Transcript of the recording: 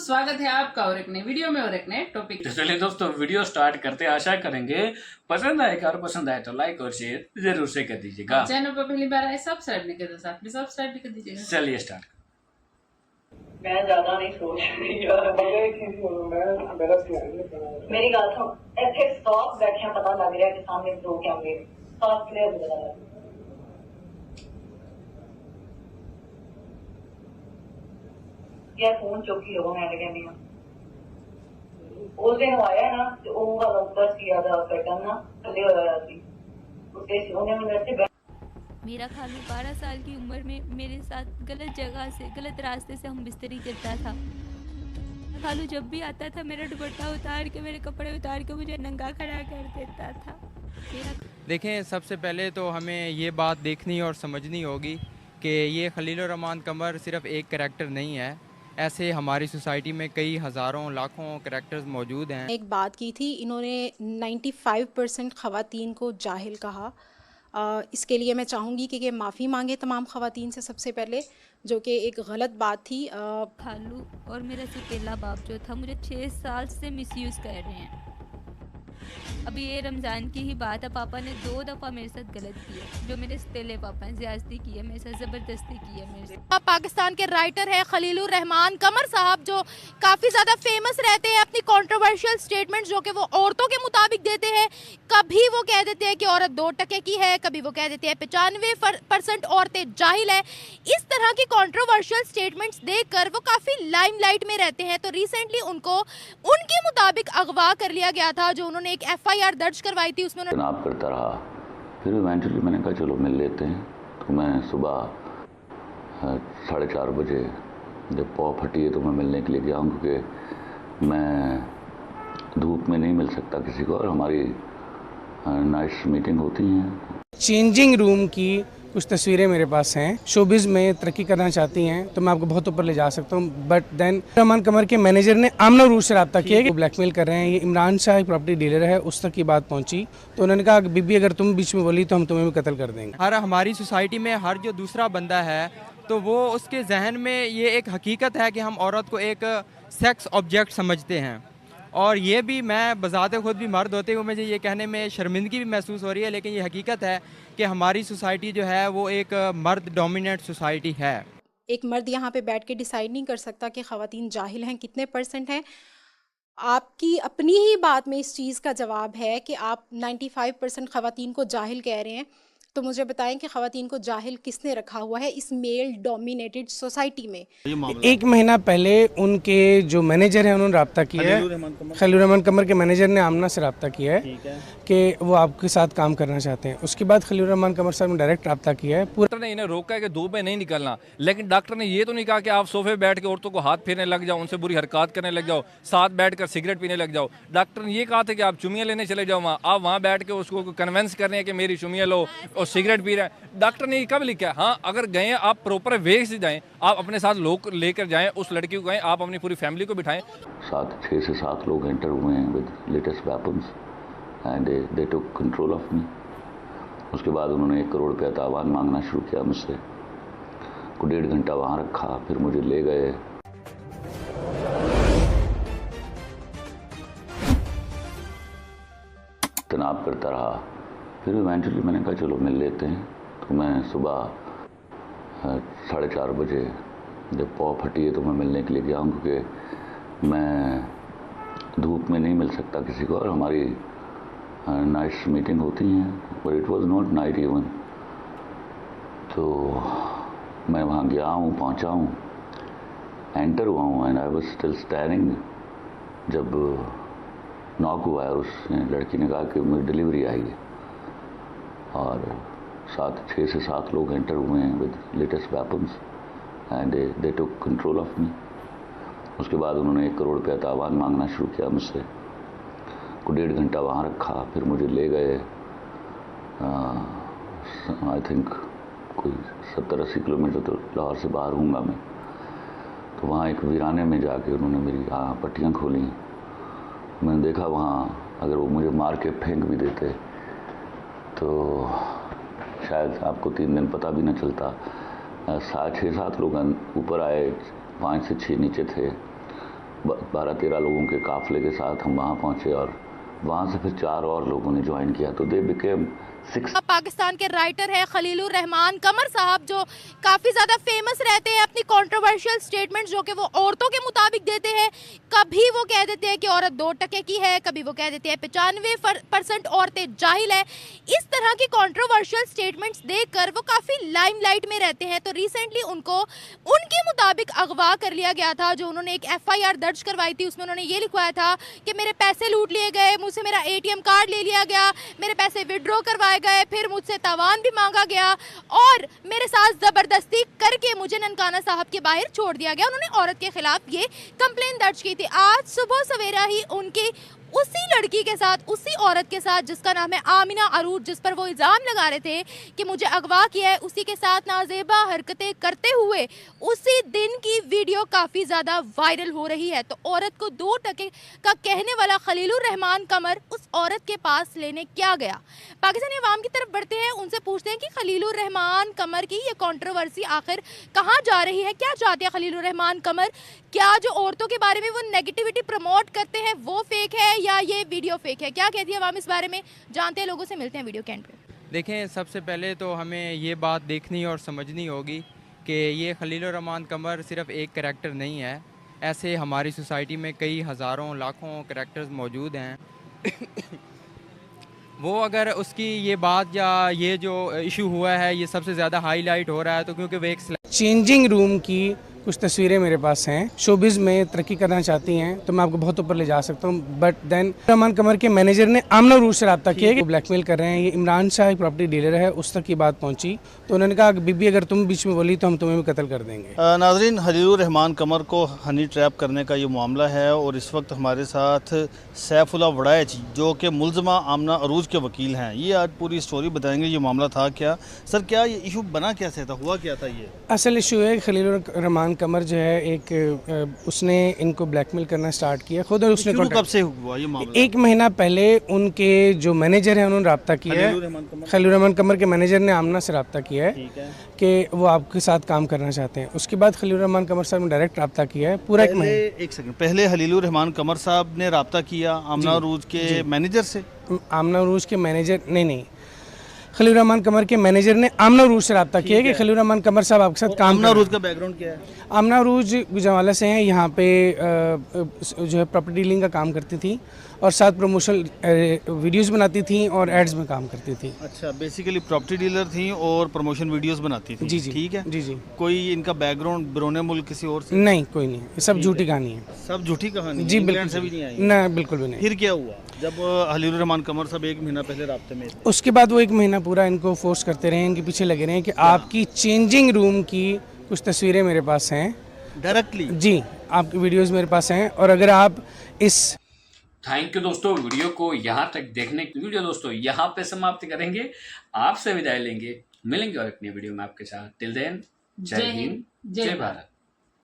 स्वागत है आपका और एक नई वीडियो में और एक नए टॉपिक। तो चलिए दोस्तों वीडियो स्टार्ट करते हैं। आशा करेंगे पसंद आएगा और पसंद आए तो लाइक और शेयर जरूर से कर दीजिएगा। चैनल पर पहली बार आए सब्सक्राइब नहीं करते साथ में सब्सक्राइब भी कर दीजिएगा। चलिए स्टार्ट। मैं ज्यादा नहीं सोच रही यार। मेरी गल सुन, ਇੱਥੇ ਸਟਾਕ ਬੈਠਿਆ ਪਤਾ ਲੱਗ ਰਿਹਾ ਕਿ ਸਾਹਮਣੇ ਦੋ ਕੈਮਰੇ ਸਾਫ ਕਲੀਅਰ ਨਜ਼ਰ ਆ ਰਿਹਾ। ਯਾਰ ਫੋਨ ਚੁੱਕੀ ਲਵੋ ਮੈਂ ਕਹਿੰਦੀ ਆ। ਉਸ ਦਿਨ ਆਇਆ ਨਾ ਤੇ ਉਹ ਵਾਲਾ ਉੱਪਰ ਸੀ ਆਦਾ ਪੈਟਰਨ ਨਾ ਥੱਲੇ ਹੋਇਆ ਸੀ ਉੱਤੇ ਸੀ ਉਹਨੇ ਮੈਨੂੰ ਇੱਥੇ मेरा खालू 12 साल की उम्र में मेरे साथ गलत जगह से गलत रास्ते से हम बिस्तरी करता था। खालू जब भी आता था मेरा दुपट्टा उतार के मेरे कपड़े उतार के मुझे नंगा खड़ा कर देता था। देखें, सबसे पहले तो हमें ये बात देखनी और समझनी होगी कि ये खलीलुर रहमान कमर सिर्फ एक करैक्टर नहीं है। ऐसे हमारी सोसाइटी में कई हज़ारों लाखों करैक्टर्स मौजूद हैं। एक बात की थी, इन्होंने 95% ख़वातीन को जाहिल कहा। इसके लिए मैं चाहूँगी कि माफ़ी मांगे तमाम ख़वातीन से सबसे पहले, जो कि एक गलत बात थी। खालू और मेरा सतीला बाप जो था मुझे 6 साल से मिसयूज़ कर रहे हैं। अभी ये रमज़ान की ही बात है, पापा ने 2 दफ़ा मेरे साथ गलत किया, जो मेरे सतीले पापा ने ज़्यादती की है, मेरे साथ ज़बरदस्ती की है मेरे साथ। पाकिस्तान के राइटर हैं खलीलुर रहमान कमर साहब, जो काफ़ी ज़्यादा फेमस रहते हैं अपनी कंट्रोवर्शियल स्टेटमेंट्स जो कि वो औरतों के मुताबिक देते हैं। कभी वो कह देते हैं कि औरत 2% की है, कभी वो कह देते हैं 95% औरतें जाहिल है। इस तरह की कंट्रोवर्शियल स्टेटमेंट्स देकर वो काफ़ी लाइमलाइट में रहते हैं। तो रिसेंटली उनको उनके मुताबिक अगवा कर लिया गया था, जो उन्होंने एक FIR दर्ज करवाई थी, उसमें तनाव करता रहा। फिर इवेंचुअली मैंने कहा चलो मिल लेते हैं। तो मैं सुबह 4:30 बजे जब पौ फटी है तो मैं मिलने के लिए गया हूँ, क्योंकि मैं धूप में नहीं मिल सकता किसी को और हमारी नाइट मीटिंग होती हैं। चेंजिंग रूम की कुछ तस्वीरें मेरे पास हैं। शोबिज़ में तरक्की करना चाहती हैं तो मैं आपको बहुत ऊपर ले जा सकता हूँ, बट देन रहमान कमर के मैनेजर ने आमना रूट से रब्ता किया कि ब्लैकमेल कर रहे हैं। ये इमरान शाह एक प्रॉपर्टी डीलर है, उस तक की बात पहुंची तो उन्होंने कहा कि बीबी अगर तुम बीच में बोली तो हम तुम्हें भी कत्ल कर देंगे। हर हमारी सोसाइटी में हर जो दूसरा बंदा है तो वो उसके जहन में ये एक हकीकत है कि हम औरत को एक सेक्स ऑब्जेक्ट समझते हैं। और ये भी मैं बजाते खुद भी मर्द होते हुए मुझे ये कहने में शर्मिंदगी भी महसूस हो रही है, लेकिन ये हकीकत है कि हमारी सोसाइटी जो है वो एक मर्द डोमिनेट सोसाइटी है। एक मर्द यहाँ पे बैठ के डिसाइड नहीं कर सकता कि ख़वातीन जाहिल हैं, कितने % हैं। आपकी अपनी ही बात में इस चीज़ का जवाब है कि आप 95% ख़वातीन को जाहिल कह रहे हैं। तो मुझे बताएं कि ख़वातीन को जाहिल किसने रखा हुआ है इस मेल डोमिनेटेड सोसाइटी में। 1 महीना पहले उनके जो मैनेजर हैं उन्होंने रब्ता किया है, खलीलुर रहमान कमर के मैनेजर ने आमना से रब्ता किया है कि वो आपके साथ काम करना चाहते हैं। उसके बाद खलीलुर रहमान कमर साहब ने डायरेक्ट रब्ता किया है। डॉक्टर ने इन्हें रोका है कि धूप में नहीं निकलना, लेकिन डॉक्टर ने ये तो नहीं कहा कि आप सोफे बैठ के औरतों को हाथ फेरने लग जाओ, उनसे बुरी हरकत करने लग जाओ, साथ बैठ कर सिगरेट पीने लग जाओ। डॉक्टर ने ये कहा था कि आप चुमियाँ लेने चले जाओ वहाँ, आप वहाँ बैठ के उसको कन्विंस कर रहे हैं कि मेरी चुमियाँ लो और सिगरेट पी रहे हैं। डॉक्टर ने ये कब लिखा है? हाँ, अगर गए आप प्रॉपर वे से जाएं, आप अपने साथ लोग लेकर जाएं, उस लड़की को गए, आप अपनी पूरी फैमिली को बिठाएं। 6 से 7 लोग एंटर हुए हैं with latest weapons and they took control of me. उसके बाद उन्होंने 1 करोड़ रुपया तावान मांगना शुरू किया मुझसे। को 1.5 घंटा वहाँ रखा, फिर मुझे ले गए। तनाव करता रहा। फिर इवेंचुअली मैंने कहा चलो मिल लेते हैं। तो मैं सुबह 4:30 बजे जब पौ फटी है तो मैं मिलने के लिए गया हूँ, क्योंकि मैं धूप में नहीं मिल सकता किसी को और हमारी नाइट मीटिंग होती हैं, but it was not night even. तो मैं वहाँ गया हूँ, पहुँचा हूँ, एंटर हुआ हूँ and I was still standing जब नॉक हुआ है। उस लड़की ने कहा कि मेरी डिलीवरी आई है और 6 से 7 लोग एंटर हुए हैं with latest weapons and they took control of me. उसके बाद उन्होंने 1 करोड़ रुपया तावान मांगना शुरू किया मुझसे। को 1.5 घंटा वहाँ रखा, फिर मुझे ले गए आई थिंक कोई 70-80 किलोमीटर तो लाहौर से बाहर हूँगा मैं। तो वहाँ एक वीराने में जाके उन्होंने मेरी पट्टियाँ खोली। मैंने देखा वहाँ अगर वो मुझे मार के फेंक भी देते तो शायद आपको 3 दिन पता भी न चलता। 6-7 लोग ऊपर आए, 5 से 6 नीचे थे। 12-13 लोगों के काफिले के साथ हम वहाँ पहुँचे और वहाँ से फिर 4 और लोगों ने ज्वाइन किया, तो दे बिकेम 6। पाकिस्तान के राइटर हैं खलीलुर रहमान कमर साहब, जो काफ़ी ज़्यादा फेमस रहते हैं अपनी कंट्रोवर्शियल स्टेटमेंट्स जो कि वो औरतों के मुताबिक देते हैं। कभी वो कह देते हैं कि औरत 2 टके की है, कभी वो कह देते हैं 95% औरतें जाहिल है। इस तरह की कंट्रोवर्शियल स्टेटमेंट्स देखकर वो काफ़ी लाइमलाइट में रहते हैं। तो रिसेंटली उनको उनके मुताबिक अगवा कर लिया गया था। जो उन्होंने एक FIR दर्ज करवाई थी, उसमें उन्होंने ये लिखवाया था कि मेरे पैसे लूट लिए गए, मुझसे मेरा ATM कार्ड ले लिया गया, मेरे पैसे विड्रॉ करवाए गए, फिर मुझसे तावान भी मांगा गया और मेरे साथ जबरदस्ती करके मुझे ननकाना साहब के बाहर छोड़ दिया गया। उन्होंने औरत के खिलाफ ये कंप्लेन दर्ज की थी। आज सुबह सवेरा ही उनकी उसी लड़की के साथ, उसी औरत के साथ जिसका नाम है आमिना अरूज, जिस पर वो इल्ज़ाम लगा रहे थे कि मुझे अगवा किया है, उसी के साथ नाजेबा हरकतें करते हुए उसी दिन की वीडियो काफ़ी ज़्यादा वायरल हो रही है। तो औरत को 2 टके का कहने वाला खलीलुर रहमान कमर उस औरत के पास लेने क्या गया? पाकिस्तानी अवाम की तरफ बढ़ते हैं, उनसे पूछते हैं कि खलीलुर रहमान कमर की ये कंट्रोवर्सी आखिर कहाँ जा रही है? क्या चाहते हैं खलीलुर रहमान कमर? क्या जो औरतों के बारे में वो नेगेटिविटी प्रमोट करते हैं वो फेक है या ये वीडियो फेक है? क्या कहती है अवाम इस बारे में? जानते हैं, लोगों से मिलते हैं वीडियो के एंड पे। देखें, सबसे पहले तो हमें ये बात देखनी और समझनी होगी कि ये खलीलुर रहमान कमर सिर्फ एक करैक्टर नहीं है। ऐसे हमारी सोसाइटी में कई हज़ारों लाखों करैक्टर्स मौजूद हैं। वो अगर उसकी ये बात या ये जो इशू हुआ है ये सबसे ज़्यादा हाईलाइट हो रहा है तो क्योंकि वो एक चेंजिंग रूम की कुछ तस्वीरें मेरे पास हैं। शोबिज़ में तरक्की करना चाहती हैं तो मैं आपको बहुत ऊपर ले जा सकता हूँ, बट देन रहमान कमर के मैनेजर ने आमना रूट से रब्ता किया कि ब्लैकमेल कर रहे हैं। ये इमरान शाह एक प्रॉपर्टी डीलर है, उस तक की बात पहुँची तो उन्होंने कहा बीबी अगर तुम बीच में बोली तो हम तुम्हें भी कत्ल कर देंगे। नाज़रीन, खलीलुर रहमान कमर को हनी ट्रैप करने का ये मामला है और इस वक्त हमारे साथ सैफुल्लाह वड़ैच जो कि मुलज़मा आमना अरूज के वकील हैं, ये आज पूरी स्टोरी बताएंगे। ये मामला था क्या सर, क्या ये इशू बना कैसे था, हुआ क्या था? ये असल इशू है खलीलुर रहमान कमर जो है उसने इनको ब्लैकमेल करना स्टार्ट किया खुद, और उसने कब से हुआ ये मामला? 1 महीना पहले उनके जो मैनेजर हैं उन्होंने रब्ता किया है। खलीलुर रहमान कमर के मैनेजर ने आमना से रब्ता किया है कि वो आपके साथ काम करना चाहते हैं। उसके बाद खलीलुर रहमान कमर साहब ने डायरेक्ट रब्ता किया है पूरा 1 महीना। एक सेकंड, पहले खलीलुर रहमान कमर साहब ने रब्ता किया आमना अरूज के मैनेजर से? आमना अरूज के मैनेजर नहीं, खलीलुर रहमान कमर के मैनेजर ने आमना अरूज से रब्ता किया कि खलीलुर रहमान कमर साहब आपके साथ काम। आमना अरूज का बैकग्राउंड क्या है? आमना अरूज गुजरावाला से हैं, यहाँ पे जो है प्रॉपर्टी डीलिंग का काम करती थी और साथ प्रमोशनल वीडियोस बनाती थी और एड्स में काम करती थी। अच्छा, बेसिकली प्रॉपर्टी डीलर थी और प्रमोशन वीडियोस बनाती थी। जी, ठीक है। जी। कोई इनका बैकग्राउंड बिरोने मुल्क किसी और से? नहीं, कोई नहीं, सब झूठी कहानी है। सब झूठी कहानी? जी बिल्कुल से भी नहीं आई? ना, बिल्कुल भी नहीं। फिर क्या हुआ जब खलीलुर रहमान कमर साहब 1 महीना पहले राब्ते में थे? उसके बाद वो 1 महीना पूरा इनको फोर्स करते रहे, इनके पीछे लगे रहे कि आपकी चेंजिंग रूम की कुछ तस्वीरें मेरे पास हैं डायरेक्टली। जी, आपकी वीडियोस मेरे पास हैं और अगर आप इस थैंक यू दोस्तों, वीडियो को यहाँ तक देखने के लिए दोस्तों यहाँ पे समाप्त करेंगे। आपसे विदाई लेंगे, मिलेंगे और अपनी वीडियो में आपके साथ। टिल देन, जय हिंद, जय भारत।